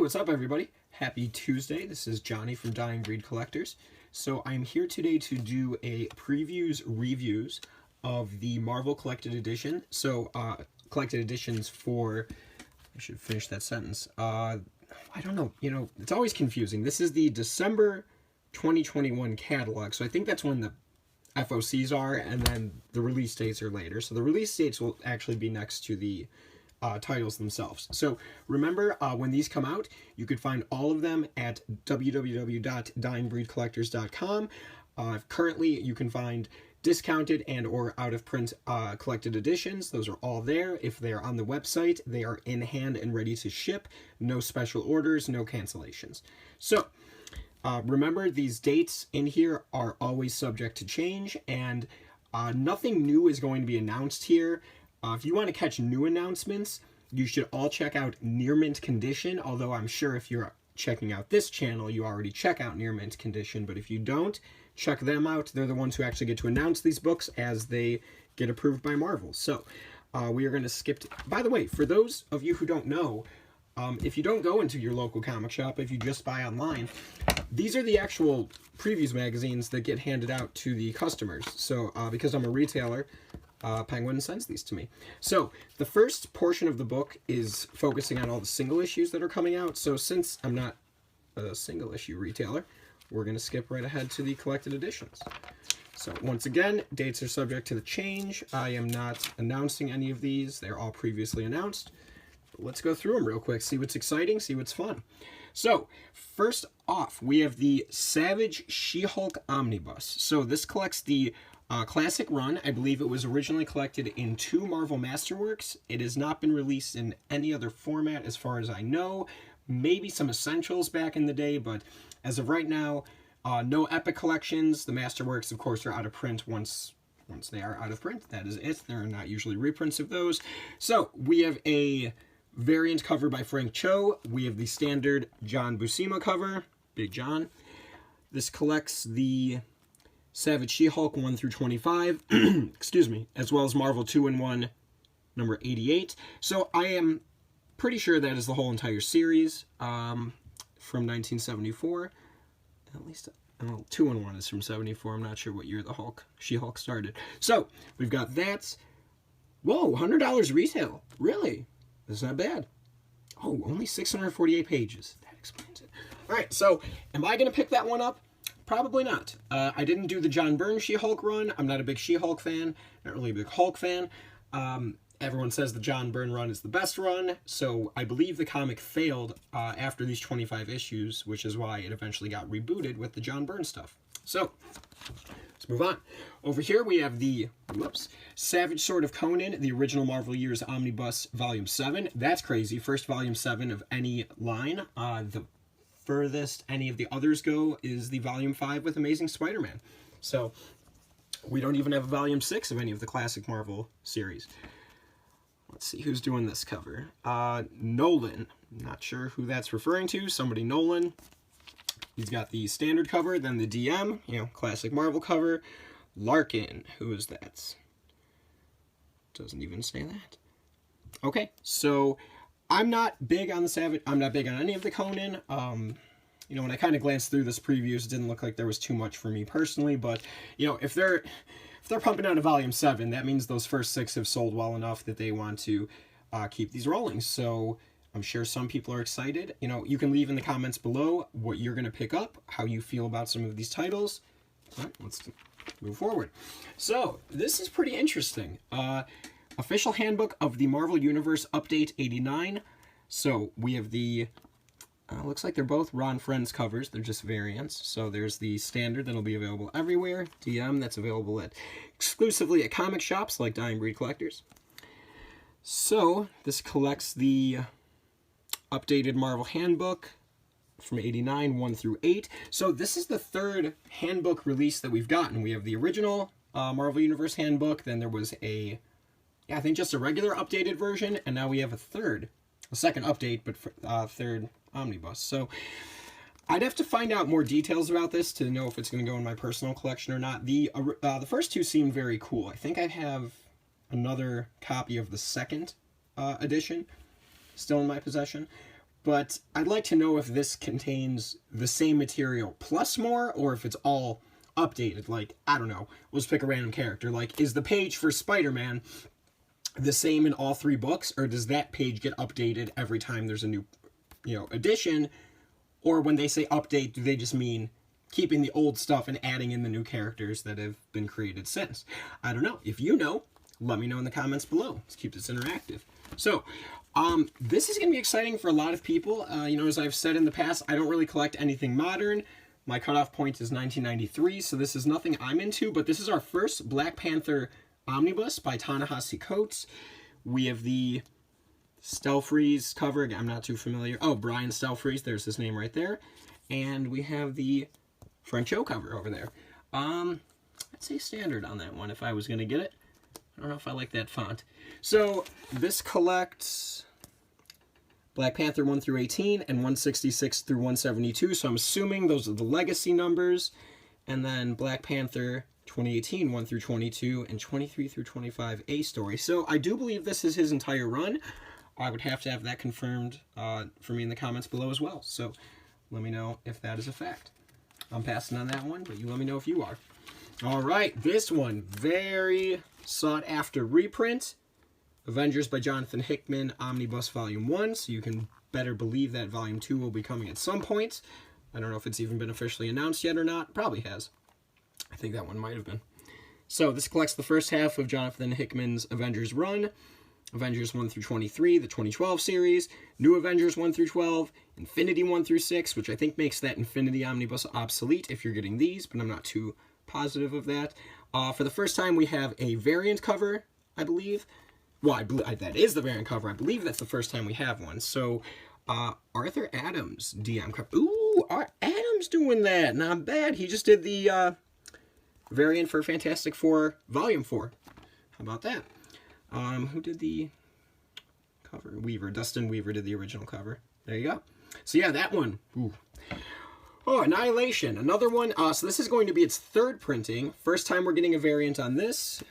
what's up everybody? Happy Tuesday. This is Johnny from Dying Breed Collectors. So I'm here today to do a reviews of the Marvel Collected Edition. So collected editions for, I should finish that sentence. I don't know, it's always confusing. This is the December 2021 catalog. So I think that's when the FOCs are, and then the release dates are later. So the release dates will actually be next to the titles themselves. So remember, when these come out, you could find all of them at www.dyingbreedcollectors.com. Currently, you can find discounted and or out-of-print collected editions. Those are all there. If they're on the website, they are in hand and ready to ship. No special orders, no cancellations. So remember, these dates in here are always subject to change, and nothing new is going to be announced here. If you want to catch new announcements, you should all check out Near Mint Condition, although I'm sure if you're checking out this channel, you already check out Near Mint Condition, but if you don't, check them out. They're the ones who actually get to announce these books as they get approved by Marvel. So we are going to skip by the way, for those of you who don't know, if you don't go into your local comic shop, if you just buy online, these are the actual previews magazines that get handed out to the customers. So because I'm a retailer, Penguin sends these to me. So the first portion of the book is focusing on all the single issues that are coming out. So since I'm not a single issue retailer, we're going to skip right ahead to the collected editions. So once again, dates are subject to the change. I am not announcing any of these. They're all previously announced. But let's go through them real quick, see what's exciting, see what's fun. So first off, we have the Savage She-Hulk Omnibus. So this collects the classic run. I believe it was originally collected in 2 Marvel Masterworks. It has not been released in any other format as far as I know. Maybe some Essentials back in the day, but as of right now, no Epic collections. The Masterworks, of course, are out of print once they are out of print. That is it. There are not usually reprints of those. So we have a variant cover by Frank Cho. We have the standard John Buscema cover, Big John. This collects the Savage She-Hulk 1 through 25, excuse me, as well as Marvel 2-in-1 number 88. So I am pretty sure that is the whole entire series from 1974. At least, 2-in-1 is from 74. I'm not sure what year the She-Hulk started. So we've got that. Whoa, $100 retail. Really? That's not bad. Oh, only 648 pages. That explains it. All right, so am I going to pick that one up? Probably not. I didn't do the John Byrne She-Hulk run. I'm not a big She-Hulk fan. Not really a big Hulk fan. Everyone says the John Byrne run is the best run, so I believe the comic failed after these 25 issues, which is why it eventually got rebooted with the John Byrne stuff. So, let's move on. Over here we have the, Savage Sword of Conan, the original Marvel Years Omnibus Volume 7. That's crazy. First Volume 7 of any line. The furthest any of the others go is the Volume 5 with Amazing Spider-Man. So, we don't even have a Volume 6 of any of the classic Marvel series. Let's see who's doing this cover. Nolan. Not sure who that's referring to. Somebody Nolan. He's got the standard cover, then the DM, classic Marvel cover. Larkin. Who is that? Doesn't even say that. Okay, so I'm not big on the Savage. I'm not big on any of the Conan. When I kind of glanced through this previews, it didn't look like there was too much for me personally, but, if they're pumping out a Volume 7, that means those first 6 have sold well enough that they want to keep these rolling. So I'm sure some people are excited. You can leave in the comments below what you're going to pick up, how you feel about some of these titles. All right, let's move forward. So this is pretty interesting. Official Handbook of the Marvel Universe Update 89. So we have the, looks like they're both Ron Friends covers. They're just variants. So there's the standard that'll be available everywhere. DM that's available exclusively at comic shops like Dying Breed Collectors. So this collects the updated Marvel Handbook from 89, 1 through 8. So this is the 3rd handbook release that we've gotten. We have the original Marvel Universe Handbook. Then there was I think just a regular updated version. And now we have a second update, but 3rd Omnibus. So I'd have to find out more details about this to know if it's going to go in my personal collection or not. The first 2 seem very cool. I think I have another copy of the 2nd edition still in my possession. but I'd like to know if this contains the same material plus more, or if it's all updated. Like, I don't know, let's pick a random character. Like, is the page for Spider-Man the same in all 3 books, or does that page get updated every time there's a new, edition? Or when they say update, do they just mean keeping the old stuff and adding in the new characters that have been created since? I don't know. If you know, let me know in the comments below. Let's keep this interactive. So, this is going to be exciting for a lot of people. As I've said in the past, I don't really collect anything modern. My cutoff point is 1993, so this is nothing I'm into, but this is our first Black Panther Omnibus by Ta-Nehisi Coates. We have the Stelfreeze cover. I'm not too familiar. Oh, Brian Stelfreeze. There's his name right there. And we have the French O cover over there. I'd say standard on that one if I was going to get it. I don't know if I like that font. So this collects Black Panther 1 through 18 and 166 through 172. So I'm assuming those are the legacy numbers. And then Black Panther 2018, 1 through 22, and 23 through 25 A story. So I do believe this is his entire run. I would have to have that confirmed for me in the comments below as well. So let me know if that is a fact. I'm passing on that one, but you let me know if you are. All right, this one, very sought after reprint. Avengers by Jonathan Hickman, Omnibus Volume 1. So you can better believe that Volume 2 will be coming at some point. I don't know if it's even been officially announced yet or not. Probably has. I think that one might have been. So this collects the first half of Jonathan Hickman's Avengers run. Avengers 1 through 23, the 2012 series. New Avengers 1 through 12. Infinity 1 through 6, which I think makes that Infinity Omnibus obsolete if you're getting these, but I'm not too positive of that. For the first time, we have a variant cover, I believe. Well, that is the variant cover. I believe that's the first time we have one. So, Arthur Adams DM cover. Ooh, Adams doing that. Not bad. He just did the variant for Fantastic Four Volume 4. How about that? Who did the cover? Weaver. Dustin Weaver did the original cover. There you go. So yeah, that one. Ooh. Oh, Annihilation. Another one. So this is going to be its 3rd printing. First time we're getting a variant on this.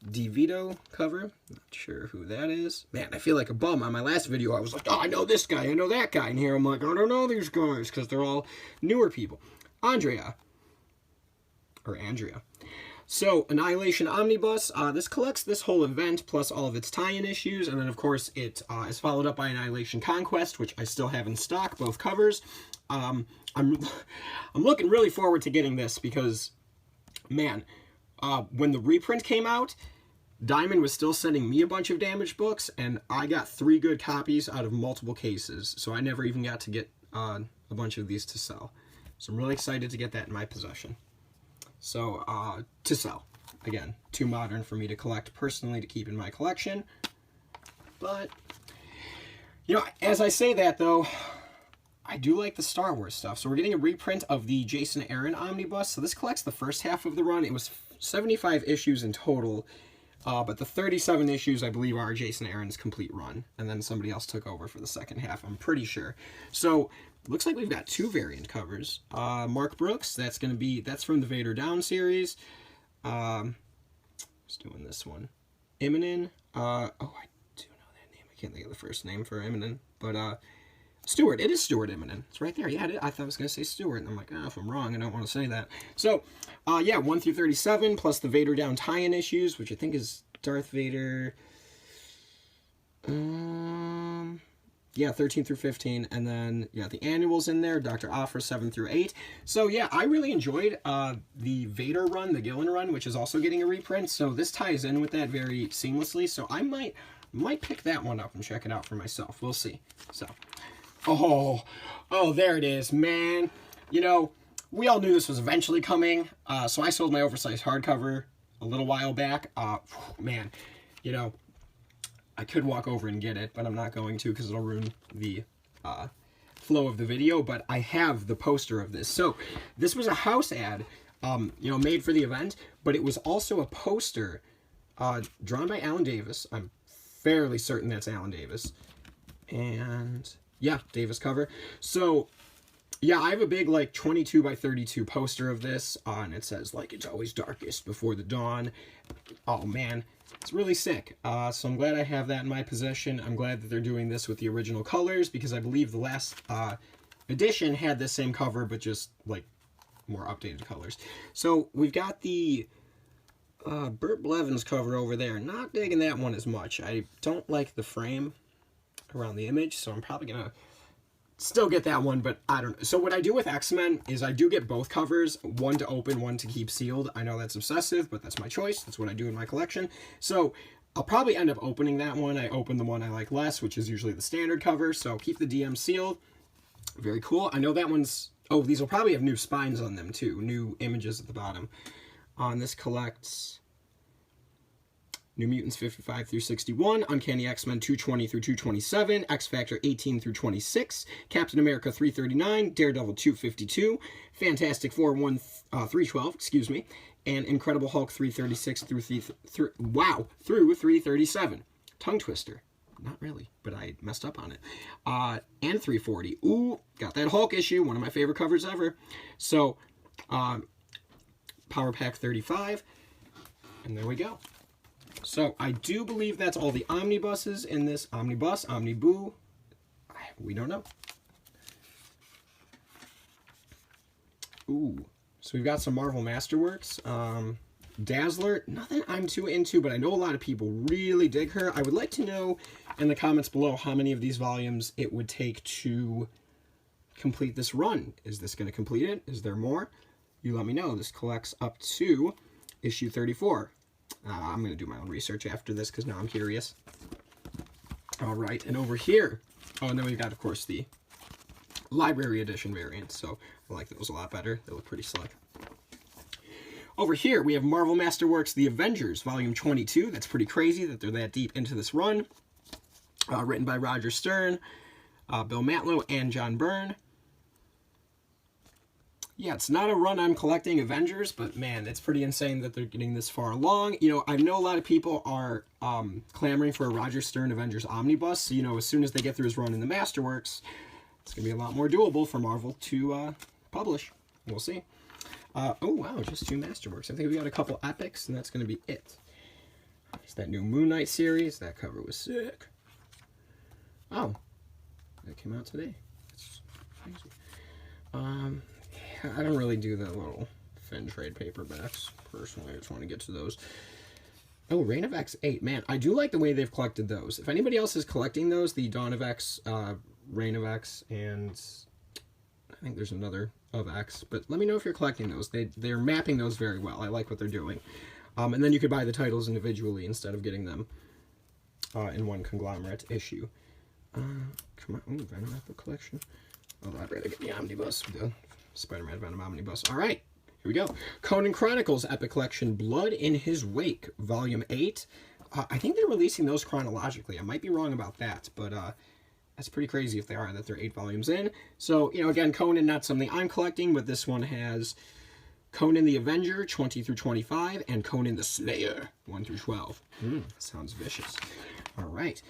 DeVito cover. Not sure who that is. Man, I feel like a bum. On my last video, I was like, oh, I know this guy, I know that guy. And here I'm like, I don't know these guys, because they're all newer people. Andrea. So, Annihilation Omnibus, this collects this whole event, plus all of its tie-in issues, and then, of course, it is followed up by Annihilation Conquest, which I still have in stock, both covers. I'm looking really forward to getting this, because, man, when the reprint came out, Diamond was still sending me a bunch of damaged books, and I got 3 good copies out of multiple cases, so I never even got to get a bunch of these to sell. So I'm really excited to get that in my possession. So, to sell. Again, too modern for me to collect personally to keep in my collection. But, as I say that, though, I do like the Star Wars stuff. So we're getting a reprint of the Jason Aaron Omnibus. So this collects the first half of the run. It was 75 issues in total. But the 37 issues, I believe, are Jason Aaron's complete run. And then somebody else took over for the second half, I'm pretty sure. So, looks like we've got 2 variant covers. Mark Brooks, that's from the Vader Down series. Just doing this one. Immonen. I do know that name. I can't think of the first name for Immonen. But, Stuart. It is Stuart Immonen. It's right there. Yeah, I thought I was going to say Stuart. And I'm like, if I'm wrong, I don't want to say that. So, 1 through 37, plus the Vader Down tie-in issues, which I think is Darth Vader. 13 through 15. And then, the annuals in there. Dr. Aphra, 7 through 8. So, I really enjoyed the Vader run, the Gillen run, which is also getting a reprint. So, this ties in with that very seamlessly. So, I might pick that one up and check it out for myself. We'll see. So... Oh, there it is, man. We all knew this was eventually coming, so I sold my oversized hardcover a little while back. Man, I could walk over and get it, but I'm not going to because it'll ruin the flow of the video, but I have the poster of this. So, this was a house ad, made for the event, but it was also a poster drawn by Alan Davis. I'm fairly certain that's Alan Davis. And... yeah, Davis cover. So, I have a big, 22 by 32 poster of this, and it says, it's always darkest before the dawn. Oh, man. It's really sick. So I'm glad I have that in my possession. I'm glad that they're doing this with the original colors, because I believe the last edition had the same cover, but just like more updated colors. So we've got the Burt Blevins cover over there. Not digging that one as much. I don't like the frame around the image, so I'm probably gonna still get that one, but I don't know. So what I do with X-Men is I do get both covers, one to open, one to keep sealed. I know that's obsessive, but that's my choice. That's what I do in my collection. So I'll probably end up opening that one. I open the one I like less, which is usually the standard cover, so keep the DM sealed. Very cool. I know that one's... Oh, these will probably have new spines on them, too. New images at the bottom. This collects New Mutants 55 through 61, Uncanny X-Men 220 through 227, X-Factor 18 through 26, Captain America 339, Daredevil 252, Fantastic Four 312, excuse me, and Incredible Hulk 336 through 337. Tongue twister. Not really, but I messed up on it. And 340. Ooh, got that Hulk issue, one of my favorite covers ever. So, Power Pack 35, and there we go. So, I do believe that's all the omnibuses in this. Omnibus, Omniboo, we don't know. Ooh, so we've got some Marvel Masterworks. Dazzler, nothing I'm too into, but I know a lot of people really dig her. I would like to know in the comments below how many of these volumes it would take to complete this run. Is this going to complete it? Is there more? You let me know. This collects up to issue 34. I'm going to do my own research after this because now I'm curious. All right, and over here, oh, and then we've got, of course, the library edition variants. So I like those a lot better. They look pretty slick. Over here, we have Marvel Masterworks The Avengers, Volume 22. That's pretty crazy that they're that deep into this run. Written by Roger Stern, Bill Mantlo, and John Byrne. Yeah, it's not a run I'm collecting Avengers, but man, it's pretty insane that they're getting this far along. You know, I know a lot of people are clamoring for a Roger Stern Avengers Omnibus. So, you know, as soon as they get through his run in the Masterworks, it's going to be a lot more doable for Marvel to publish. We'll see. Oh, wow, just 2 Masterworks. I think we got a couple epics, and that's going to be it. It's that new Moon Knight series. That cover was sick. Oh, that came out today. That's crazy. Yeah, I don't really do the little Finn trade paperbacks. Personally, I just want to get to those. Oh, Reign of X 8. Man, I do like the way they've collected those. If anybody else is collecting those, the Dawn of X, Reign of X, and I think there's another of X, but let me know if you're collecting those. They're mapping those very well. I like what they're doing. And then you could buy the titles individually instead of getting them in one conglomerate issue. Come on. Ooh, Venom Epic Collection. Oh, I'd rather get the Omnibus, the Spider-Man Venom Omnibus. All right, here we go. Conan Chronicles Epic Collection, Blood in His Wake, Volume 8. I think they're releasing those chronologically. I might be wrong about that, but that's pretty crazy if they are, that they're 8 volumes in. So, you know, again, Conan, not something I'm collecting, but this one has Conan the Avenger, 20 through 25, and Conan the Slayer, 1 through 12. Sounds vicious. All right.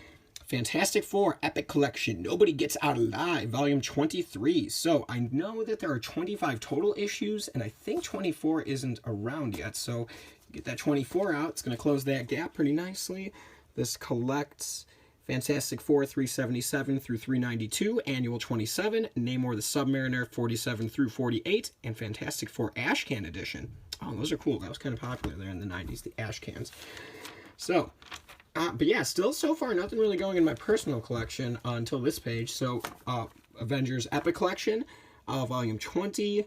Fantastic Four Epic Collection, Nobody Gets Out Alive, Volume 23. So, I know that there are 25 total issues, and I think 24 isn't around yet. So, get that 24 out. It's going to close that gap pretty nicely. This collects Fantastic Four 377 through 392, Annual 27, Namor the Submariner 47 through 48, and Fantastic Four Ashcan Edition. Oh, those are cool. That was kind of popular there in the 90s, the Ashcans. So, but yeah, still so far nothing really going in my personal collection until this page. So, Avengers Epic Collection, Volume 20.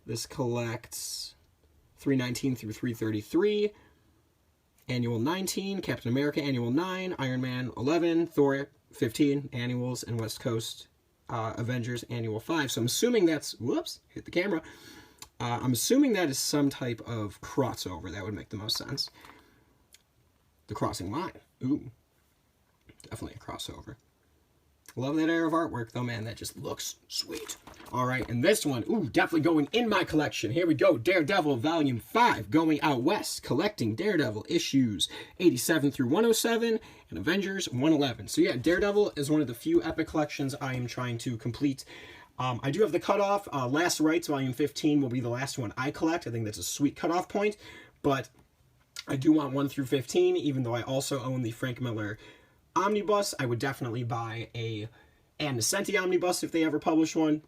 This collects 319 through 333. Annual 19, Captain America Annual 9, Iron Man 11, Thor 15 annuals, and West Coast Avengers Annual 5. So I'm assuming that's, whoops, hit the camera. I'm assuming that is some type of crossover. That would make the most sense. The Crossing Line. Ooh, definitely a crossover. Love that era of artwork, though, man. That just looks sweet. All right, and this one, ooh, definitely going in my collection. Here we go. Daredevil Volume 5, Going Out West, collecting Daredevil issues 87 through 107, and Avengers 111. So, yeah, Daredevil is one of the few epic collections I am trying to complete. I do have the cutoff. Last Rites Volume 15 will be the last one I collect. I think that's a sweet cutoff point. But I do want 1 through 15, even though I also own the Frank Miller Omnibus. I would definitely buy a Ann Nesenti Omnibus if they ever publish one.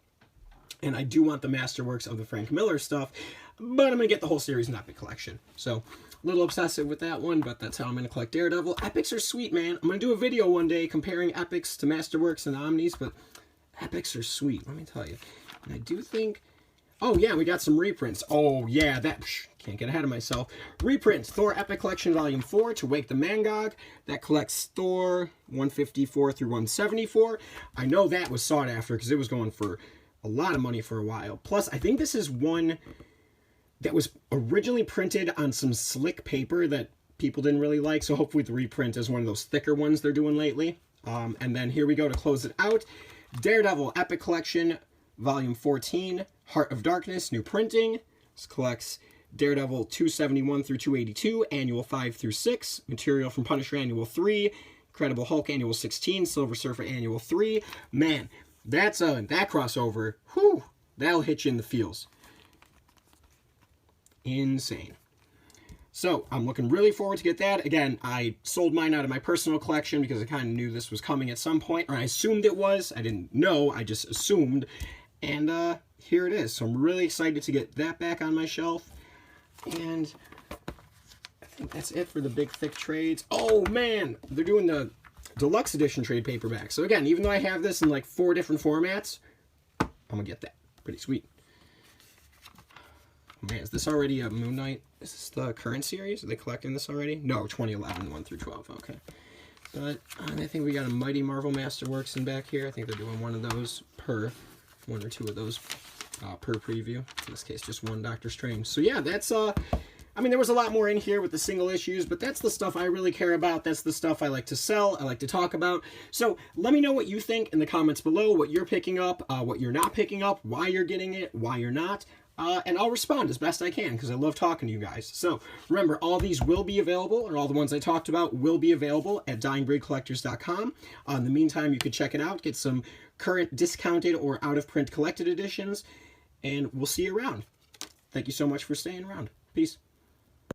And I do want the Masterworks of the Frank Miller stuff, but I'm going to get the whole series in Epic Collection. So, a little obsessive with that one, but that's how I'm going to collect Daredevil. Epics are sweet, man. I'm going to do a video one day comparing Epics to Masterworks and Omnis, but Epics are sweet, let me tell you. And I do think... Oh, yeah, we got some reprints. Oh, yeah, can't get ahead of myself. Reprints, Thor Epic Collection Volume 4, To Wake the Mangog. That collects Thor 154 through 174. I know that was sought after because it was going for a lot of money for a while. Plus, I think this is one that was originally printed on some slick paper that people didn't really like, so hopefully the reprint is one of those thicker ones they're doing lately. And then here we go to close it out. Daredevil Epic Collection Volume 14, Heart of Darkness, new printing. This collects Daredevil 271 through 282, Annual 5 through 6, material from Punisher Annual 3, Incredible Hulk Annual 16, Silver Surfer Annual 3. Man, that crossover, whew, that'll hit you in the feels. Insane. So, I'm looking really forward to get that. Again, I sold mine out of my personal collection because I kind of knew this was coming at some point, or I assumed it was. I didn't know, I just assumed. And here it is. So I'm really excited to get that back on my shelf. And I think that's it for the big, thick trades. Oh, man! They're doing the deluxe edition trade paperback. So again, even though I have this in like 4 different formats, I'm going to get that. Pretty sweet. Man, is this already a Moon Knight? Is this the current series? Are they collecting this already? No, 2011, 1 through 12. Okay. But I think we got a Mighty Marvel Masterworks in back here. I think they're doing one of those per... 1 or 2 of those per preview. In this case, just 1 Doctor Strange. So yeah, that's, I mean, there was a lot more in here with the single issues, but that's the stuff I really care about. That's the stuff I like to sell, I like to talk about. So let me know what you think in the comments below, what you're picking up, what you're not picking up, why you're getting it, why you're not. And I'll respond as best I can, because I love talking to you guys. So, remember, all these will be available, or all the ones I talked about will be available at DyingBreedCollectors.com. In the meantime, you could check it out, get some current discounted or out-of-print collected editions, and we'll see you around. Thank you so much for staying around. Peace.